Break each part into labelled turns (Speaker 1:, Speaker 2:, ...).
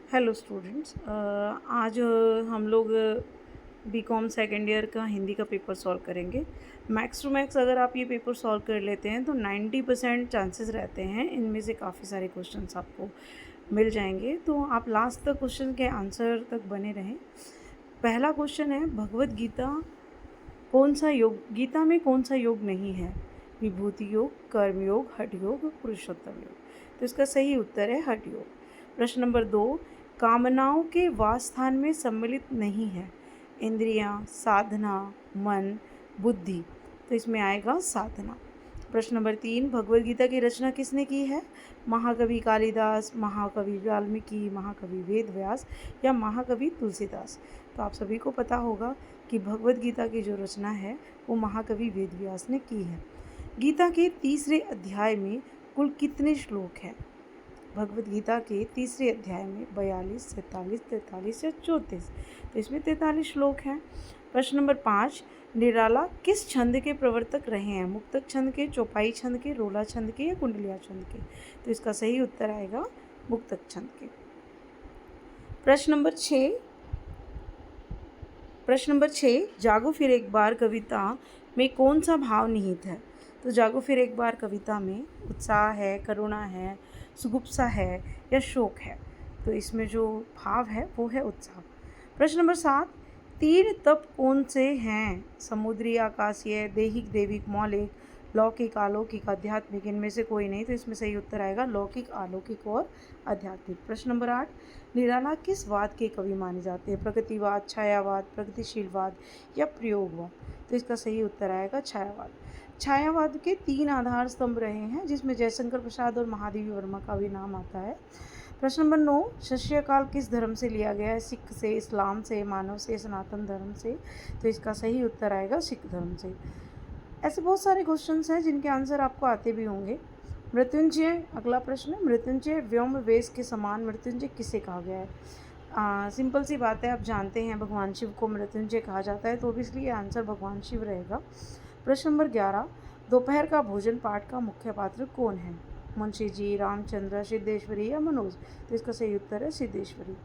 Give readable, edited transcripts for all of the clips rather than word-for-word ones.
Speaker 1: Hello students, आज हम लोग बीकॉम सेकेंड ईयर का हिंदी का पेपर सॉल्व करेंगे। मैक्स टू मैक्स अगर आप ये पेपर सॉल्व कर लेते हैं तो 90% चांसेस रहते हैं इनमें से काफ़ी सारे क्वेश्चंस आपको मिल जाएंगे। तो आप लास्ट तक क्वेश्चन के आंसर तक बने रहें। पहला क्वेश्चन है, भगवत गीता कौन सा योग, गीता में कौन सा योग नहीं है? विभूति योग, कर्म योग, हठ योग, पुरुषोत्तम योग। तो इसका सही उत्तर है हठ योग। प्रश्न नंबर 2, कामनाओं के वास स्थान में सम्मिलित नहीं है? इंद्रियां, साधना, मन, बुद्धि। तो इसमें आएगा साधना। प्रश्न नंबर 3, भगवद गीता की रचना किसने की है? महाकवि कालिदास, महाकवि वाल्मीकि, महाकवि वेद व्यास या महाकवि तुलसीदास। तो आप सभी को पता होगा कि भगवद गीता की जो रचना है वो महाकवि वेद व्यास ने की है। गीता के तीसरे अध्याय में कुल कितने श्लोक हैं? भगवद गीता के तीसरे अध्याय में 42, 47, 43 या 34। तो इसमें 43 श्लोक हैं। प्रश्न नंबर 5, निराला किस छंद के प्रवर्तक रहे हैं? मुक्तक छंद के, चौपाई छंद के, रोला छंद के या कुंडलिया छंद के? तो इसका सही उत्तर आएगा मुक्तक छंद के। प्रश्न नंबर 6, जागो फिर एक बार कविता में कौन सा भाव निहित है? तो जागो फिर एक बार कविता में उत्साह है, करुणा है, सुगुप्सा है या शोक है? तो इसमें जो भाव है वो है उत्साह। प्रश्न नंबर 7, तीन तप कौन से हैं? समुद्री, आकाशीय, दैहिक, दैविक, मौलिक, लौकिक, अलौकिक, आध्यात्मिक। इनमें से कोई नहीं। तो इसमें सही उत्तर आएगा लौकिक, अलौकिक और आध्यात्मिक। प्रश्न नंबर 8, निराला किस वाद के कवि माने जाते हैं? प्रकृतिवाद, छायावाद, प्रगतिशीलवाद या प्रयोगवाद? तो इसका सही उत्तर आएगा छायावाद। छायावाद के 3 आधार स्तंभ रहे हैं जिसमें जयशंकर प्रसाद और महादेवी वर्मा का भी नाम आता है। प्रश्न नंबर 9, शिष्यकाल किस धर्म से लिया गया है? सिख से, इस्लाम से, मानव से, सनातन धर्म से? तो इसका सही उत्तर आएगा सिख धर्म से। ऐसे बहुत सारे क्वेश्चंस हैं जिनके आंसर आपको आते भी होंगे। मृत्युंजय, अगला प्रश्न है, मृत्युंजय व्योम वेश के समान मृत्युंजय किसे कहा गया है? सिंपल सी बात है, आप जानते हैं भगवान शिव को मृत्युंजय कहा जाता है, तो इसलिए आंसर भगवान शिव रहेगा। प्रश्न नंबर 11, दोपहर का भोजन पाठ का मुख्य पात्र कौन है? मुंशी जी, रामचंद्र, सिद्धेश्वरी या मनोज? तो इसका सही उत्तर है सिद्धेश्वरी।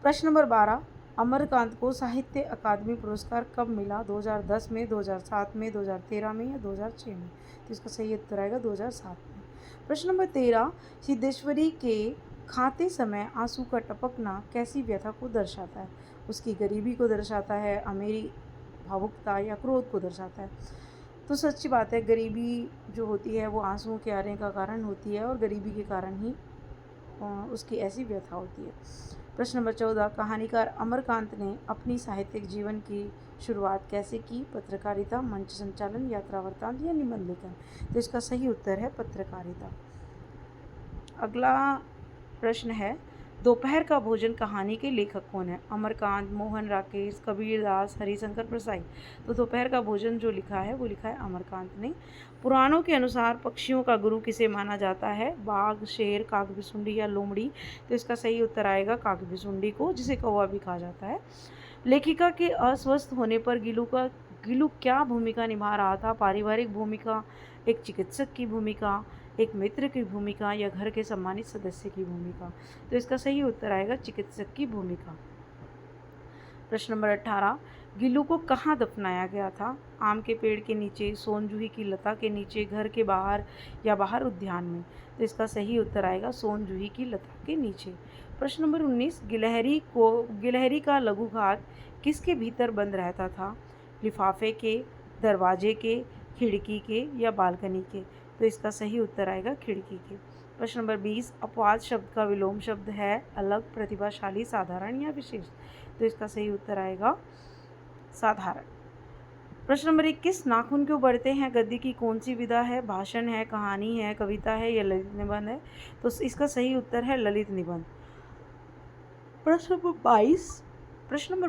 Speaker 1: प्रश्न नंबर 12, अमरकांत को साहित्य अकादमी पुरस्कार कब मिला? 2010 में, 2007 में, 2013 में या 2006 में? तो इसका सही उत्तर आएगा 2007 में। प्रश्न नंबर 13, सिद्धेश्वरी के खाते समय आंसू का टपकना कैसी व्यथा को दर्शाता है? उसकी गरीबी को दर्शाता है, अमीरी, भावुकता या क्रोध को दर्शाता है? तो सच्ची बात है, गरीबी जो होती है वो आंसुओं के आने का कारण होती है और गरीबी के कारण ही उसकी ऐसी व्यथा होती है। प्रश्न नंबर 14, कहानीकार अमरकांत ने अपनी साहित्यिक जीवन की शुरुआत कैसे की? पत्रकारिता, मंच संचालन, यात्रा वृत्तांत या निबंध लेखन? तो इसका सही उत्तर है पत्रकारिता। अगला प्रश्न है, दोपहर का भोजन कहानी के लेखक कौन है? अमरकांत, मोहन राकेश, कबीरदास, हरिशंकर प्रसाई? तो दोपहर का भोजन जो लिखा है वो लिखा है अमरकांत ने। पुराणों के अनुसार पक्षियों का गुरु किसे माना जाता है? बाघ, शेर, काकबिसुंडी या लोमड़ी? तो इसका सही उत्तर आएगा काकबिसुंडी को, जिसे कौवा भी कहा जाता है। लेखिका के अस्वस्थ होने पर गिलू क्या भूमिका निभा रहा था? पारिवारिक भूमिका, एक चिकित्सक की भूमिका, एक मित्र की भूमिका या घर के सम्मानित सदस्य की भूमिका? तो इसका सही उत्तर आएगा चिकित्सक की भूमिका। प्रश्न नंबर 18, गिल्लू को कहाँ दफनाया गया था? आम के पेड़ के नीचे, सोनजूही की लता के नीचे, घर के बाहर या बाहर उद्यान में? तो इसका सही उत्तर आएगा सोनजूही की लता के नीचे। प्रश्न नंबर 19, गिलहरी का लघुघात किसके भीतर बंद रहता था? लिफाफे के, दरवाजे के, खिड़की के या बालकनी के? तो इसका सही उत्तर आएगा खिड़की के। प्रश्न नंबर 20, अपवाद शब्द का विलोम शब्द है अलग, प्रतिभाशाली, साधारण या विशेष? तो इसका सही उत्तर आएगा साधारण। प्रश्न नंबर 21, नाखून क्यों बढ़ते हैं गद्य की कौन सी विधा है? भाषण है, कहानी है, कविता है या ललित निबंध है? तो इसका सही उत्तर है ललित निबंध। प्रश्न नंबर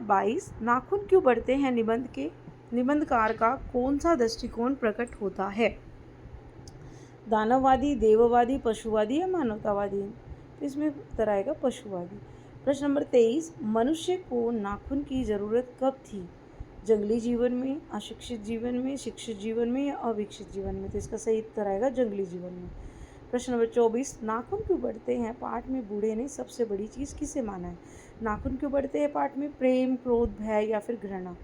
Speaker 1: 22, नाखून क्यों बढ़ते हैं निबंध के निबंधकार का कौन सा दृष्टिकोण प्रकट होता है? दानववादी, देववादी, पशुवादी या मानवतावादी? तो इसमें उत्तर आएगा पशुवादी। प्रश्न नंबर 23, मनुष्य को नाखून की ज़रूरत कब थी? जंगली जीवन में, अशिक्षित जीवन में, शिक्षित जीवन में या अविकसित जीवन में? तो इसका सही उत्तर आएगा जंगली जीवन में। प्रश्न नंबर 24, नाखून क्यों बढ़ते हैं पाठ में बूढ़े ने सबसे बड़ी चीज़ किसे माना है? नाखून क्यों बढ़ते हैं पाठ में? प्रेम, क्रोध, भय या फिर घृणा?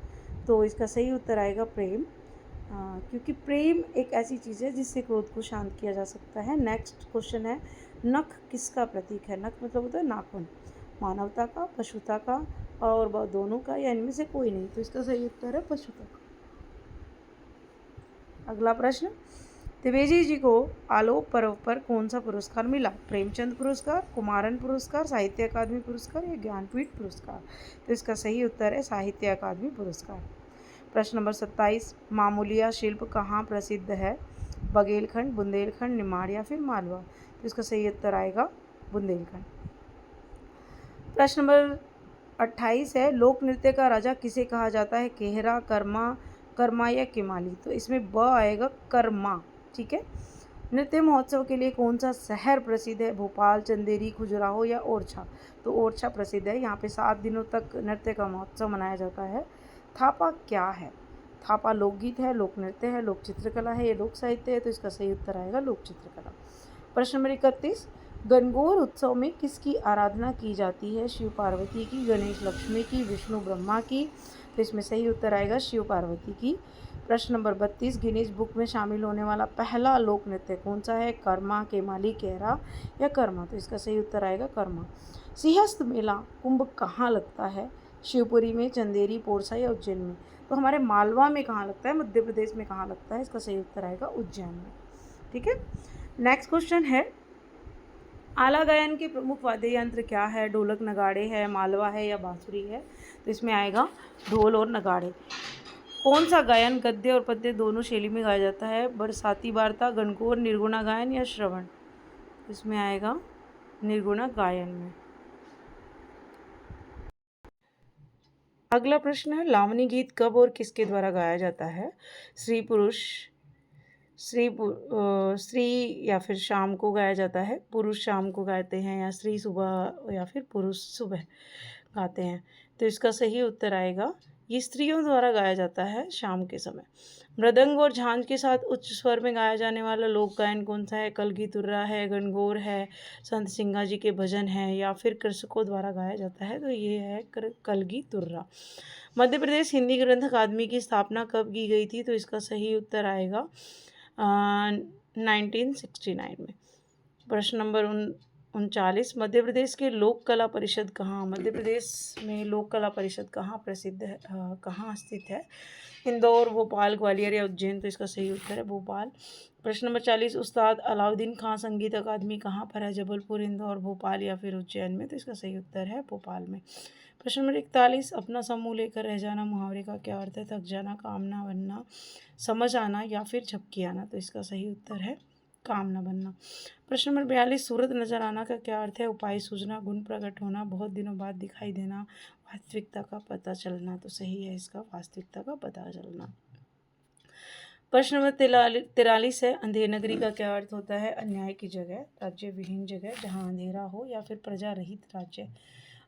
Speaker 1: तो इसका सही उत्तर आएगा प्रेम। क्योंकि प्रेम एक ऐसी चीज़ है जिससे क्रोध को शांत किया जा सकता है। नेक्स्ट क्वेश्चन है, नख किसका प्रतीक है? नख मतलब होता है नाखून। मानवता का, पशुता का और दोनों का, या इनमें से कोई नहीं? तो इसका सही उत्तर है पशुता का। अगला प्रश्न, द्विवेदी जी को आलोक पर्व पर कौन सा पुरस्कार मिला? प्रेमचंद पुरस्कार, कुमारन पुरस्कार, साहित्य अकादमी पुरस्कार या ज्ञानपीठ पुरस्कार? तो इसका सही उत्तर है साहित्य अकादमी पुरस्कार। प्रश्न नंबर 27, मामूलिया शिल्प कहाँ प्रसिद्ध है? बघेलखंड, बुंदेलखंड, निमाड़ या फिर मालवा? तो इसका सही उत्तर आएगा बुंदेलखंड। प्रश्न नंबर 28 है, लोक नृत्य का राजा किसे कहा जाता है? केहरा, कर्मा या किमाली? तो इसमें ब आएगा कर्मा। ठीक है। नृत्य महोत्सव के लिए कौन सा शहर प्रसिद्ध है? भोपाल, चंदेरी, खजुराहो या ओरछा? तो ओरछा प्रसिद्ध है। यहाँ पे 7 दिनों तक नृत्य का महोत्सव मनाया जाता है। थापा क्या है? थापा लोकगीत है, लोक नृत्य है, लोक चित्रकला है या लोक साहित्य है? तो इसका सही उत्तर आएगा लोक चित्रकला। प्रश्न नंबर 31, गणगौर उत्सव में किसकी आराधना की जाती है? शिव पार्वती की, गणेश लक्ष्मी की, विष्णु ब्रह्मा की? तो इसमें सही उत्तर आएगा शिव पार्वती की। प्रश्न नंबर 32, गिनीज बुक में शामिल होने वाला पहला लोक नृत्य कौन सा है? कर्मा, केमाली, केहरा या कर्मा? तो इसका सही उत्तर आएगा कर्मा। सिंहस्थ मेला कुंभ कहाँ लगता है? शिवपुरी में, चंदेरी, पोरसा या उज्जैन में? तो हमारे मालवा में कहाँ लगता है? मध्य प्रदेश में कहाँ लगता है? इसका सही उत्तर आएगा उज्जैन में। ठीक है। नेक्स्ट क्वेश्चन है, आला गायन के प्रमुख वाद्य यंत्र क्या है? ढोलक, नगाड़े है, मालवा है या बांसुरी है? तो इसमें आएगा ढोल और नगाड़े। कौन सा गायन गद्य और पद्य दोनों शैली में गाया जाता है? बरसाती वार्ता, गणगौर, निर्गुणा गायन या श्रवण? इसमें आएगा निर्गुणा गायन में। अगला प्रश्न है, लावनी गीत कब और किसके द्वारा गाया जाता है? स्त्री पुरुष, स्त्री या फिर शाम को गाया जाता है, पुरुष शाम को गाते हैं, या स्त्री सुबह या फिर पुरुष सुबह गाते हैं? तो इसका सही उत्तर आएगा, ये स्त्रियों द्वारा गाया जाता है शाम के समय। मृदंग और झांझ के साथ उच्च स्वर में गाया जाने वाला लोक गायन कौन सा है? कलगी तुर्रा है, गणगौर है, संत सिंगा जी के भजन है या फिर कृषकों द्वारा गाया जाता है? तो ये है कलगी तुर्रा। मध्य प्रदेश हिंदी ग्रंथ अकादमी की स्थापना कब की गई थी? तो इसका सही उत्तर आएगा 1969 में। प्रश्न नंबर 39, मध्य प्रदेश के लोक कला परिषद कहाँ? मध्य प्रदेश में लोक कला परिषद कहाँ प्रसिद्ध है, कहाँ स्थित है? इंदौर, भोपाल, ग्वालियर या उज्जैन? तो इसका सही उत्तर है भोपाल। प्रश्न नंबर 40, उस्ताद अलाउद्दीन खां संगीत अकादमी कहाँ पर है? जबलपुर, इंदौर, भोपाल या फिर उज्जैन में? तो इसका सही उत्तर है भोपाल में। प्रश्न नंबर 41, अपना समूह लेकर रह जाना मुहावरे का क्या अर्थ है? थक जाना, काम ना बनना, समझ आना या फिर झपकी आना? तो इसका सही उत्तर है काम न बनना। प्रश्न नंबर 42, सूरत नजर आना का क्या अर्थ है? उपाय सूझना, गुण प्रकट होना, बहुत दिनों बाद दिखाई देना, वास्तविकता का पता चलना? तो सही है इसका वास्तविकता का पता चलना। प्रश्न नंबर 43 है, अंधेर नगरी का क्या अर्थ होता है? अन्याय की जगह, राज्य विहीन जगह जहाँ अंधेरा हो या फिर प्रजा रहित राज्य।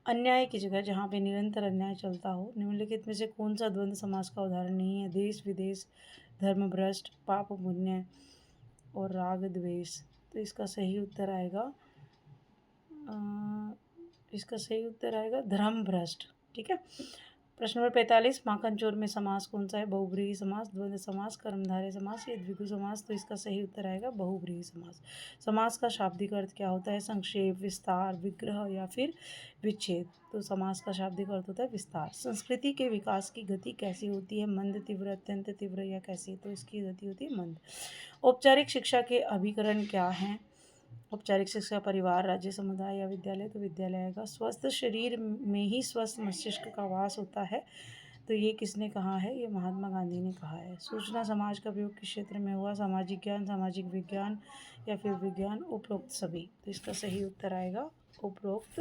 Speaker 1: अन्याय की जगह जहाँ पे निरंतर अन्याय चलता हो। निम्नलिखित में से कौन सा द्वंद्व समास का उदाहरण नहीं है? देश विदेश, धर्म भ्रष्ट, पाप पुण्य और राग द्वेष? तो इसका सही उत्तर आएगा धर्म भ्रष्ट। ठीक है। प्रश्न नंबर 45, माखन चोर में समास कौन सा है? बहुब्रीहि समास, द्वंद्व समास, कर्मधारय समास या द्विगु समास? तो इसका सही उत्तर आएगा बहुब्रीहि समास। समास का शाब्दिक अर्थ क्या होता है? संक्षेप, विस्तार, विग्रह या फिर विच्छेद? तो समास का शाब्दिक अर्थ होता है विस्तार। संस्कृति के विकास की गति कैसी होती है? मंद, तीव्र, अत्यंत तीव्र या कैसी? तो इसकी गति होती है मंद। औपचारिक शिक्षा के अभिकरण क्या हैं? औपचारिक शिक्षा परिवार, राज्य, समुदाय या विद्यालय? तो विद्यालय आएगा। स्वस्थ शरीर में ही स्वस्थ मस्तिष्क का वास होता है। तो ये किसने कहा है? ये महात्मा गांधी ने कहा है। सूचना समाज का प्रयोग किस क्षेत्र में हुआ? सामाजिक ज्ञान, सामाजिक विज्ञान या फिर विज्ञान, उपरोक्त सभी? तो इसका सही उत्तर आएगा उपरोक्त